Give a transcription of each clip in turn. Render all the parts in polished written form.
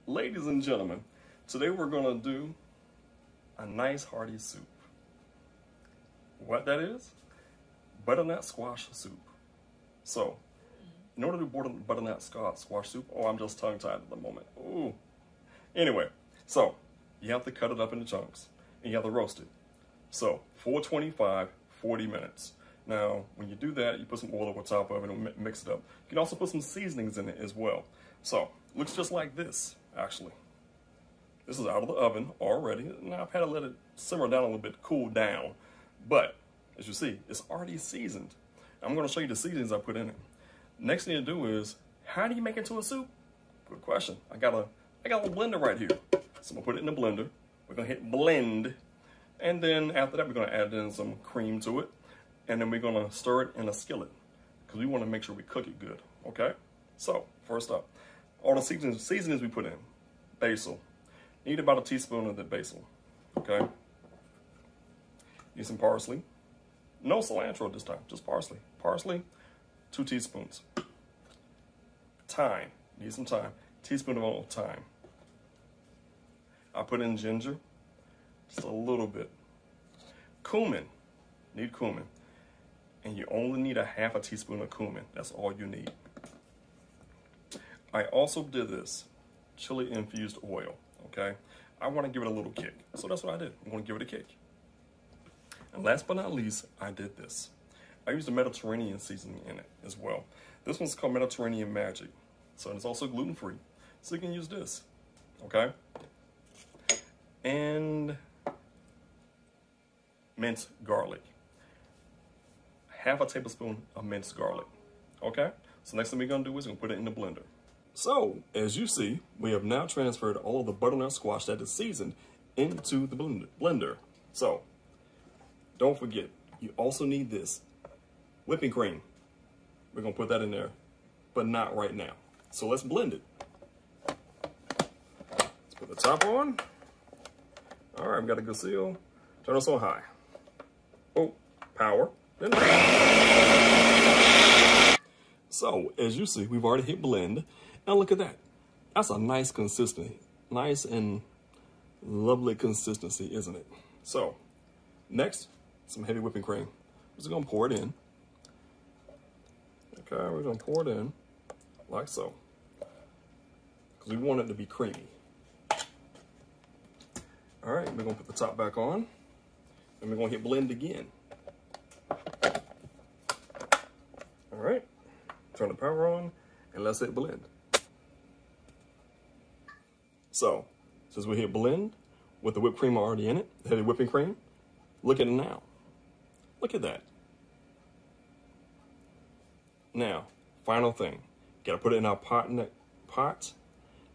Ladies and gentlemen, today we're going to do a nice hearty soup. What that is? Butternut squash soup. So, in order to do butternut squash soup, oh, I'm just tongue-tied at the moment. Ooh. Anyway, so you have to cut it up into chunks and you have to roast it. So, 425, 40 minutes. Now, when you do that, you put some oil over top of it and mix it up. You can also put some seasonings in it as well. So, looks just like this, actually. This is out of the oven already. Now, I've had to let it simmer down a little bit, cool down. But, as you see, it's already seasoned. I'm going to show you the seasonings I put in it. Next thing to do is, how do you make it into a soup? Good question. I got a blender right here. So I'm going to put it in the blender. We're going to hit blend. And then after that, we're going to add in some cream to it. And then we're going to stir it in a skillet. Because we want to make sure we cook it good. Okay? So, first up, all the seasonings we put in. Basil. Need about a teaspoon of the basil. Okay? Need some parsley. No cilantro this time, just parsley. Parsley, 2 teaspoons. Thyme, need some thyme. Teaspoon of thyme. I put in ginger, just a little bit. Cumin, need cumin. And you only need a half a teaspoon of cumin. That's all you need. I also did this, chili infused oil, okay? I want to give it a little kick, so that's what I did. I'm going to give it a kick. And last but not least, I did this. I used a Mediterranean seasoning in it as well. This one's called Mediterranean Magic. So it's also gluten-free. So you can use this, okay? And minced garlic. Half a tablespoon of minced garlic, okay? So next thing we're gonna do is we're gonna put it in the blender. So, as you see, we have now transferred all of the butternut squash that is seasoned into the blender. So, don't forget, you also need this, whipping cream. We're gonna put that in there, but not right now. So let's blend it. Let's put the top on. All right, we got a good seal. Turn us on high. Oh, power. Then so, as you see, we've already hit blend. Now look at that. That's a nice consistency. Nice and lovely consistency, isn't it? So, next, some heavy whipping cream. We're just gonna pour it in. Okay, we're gonna pour it in like so. Because we want it to be creamy. All right, we're gonna put the top back on. And we're gonna hit blend again. All right, turn the power on and let's hit blend. So, since we hit blend with the whipped cream already in it, the heavy whipping cream, look at it now. Look at that. Now, final thing. Gotta put it in our pot.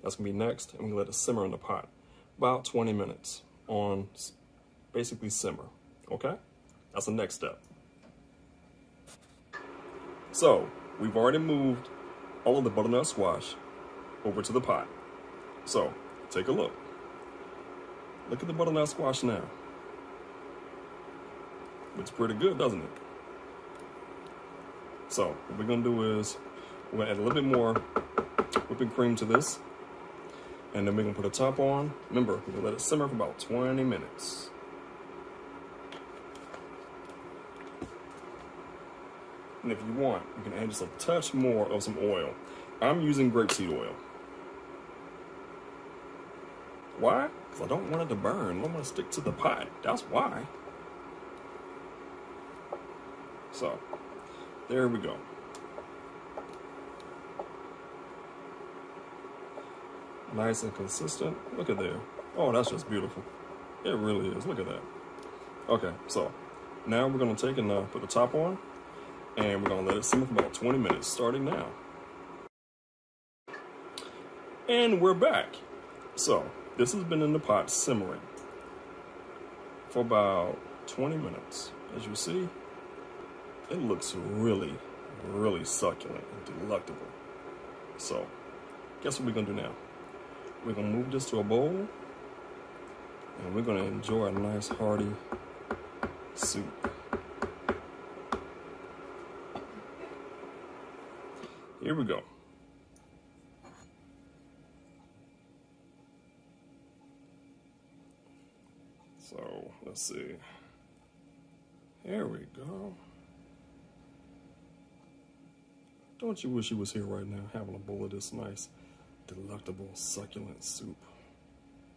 That's gonna be next, and we're gonna let it simmer in the pot. About 20 minutes on basically simmer, okay? That's the next step. So, we've already moved all of the butternut squash over to the pot. So, take a look. Look at the butternut squash now. Looks pretty good, doesn't it? So, what we're gonna do is, we're gonna add a little bit more whipping cream to this. And then we're gonna put a top on. Remember, we're gonna let it simmer for about 20 minutes. And if you want, you can add just a touch more of some oil. I'm using grapeseed oil. Why? Because I don't want it to burn. I don't want to stick to the pot. That's why. So, there we go. Nice and consistent. Look at there. Oh, that's just beautiful. It really is. Look at that. Okay, so now we're going to take and put the top on. And we're going to let it simmer for about 20 minutes, starting now. And we're back. So, this has been in the pot simmering for about 20 minutes. As you see, it looks really, really succulent and delectable. So, guess what we're going to do now? We're going to move this to a bowl, and we're going to enjoy a nice hearty soup. Here we go. So let's see. Here we go. Don't you wish you was here right now having a bowl of this nice, delectable, succulent soup?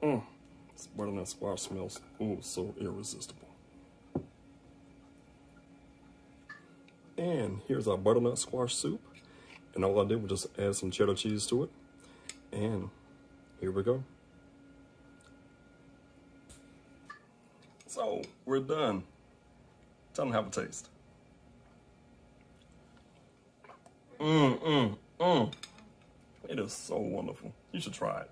This butternut squash smells, oh, so irresistible. And here's our butternut squash soup. And all I did was just add some cheddar cheese to it. And here we go. So, we're done. Tell them to have a taste. It is so wonderful. You should try it.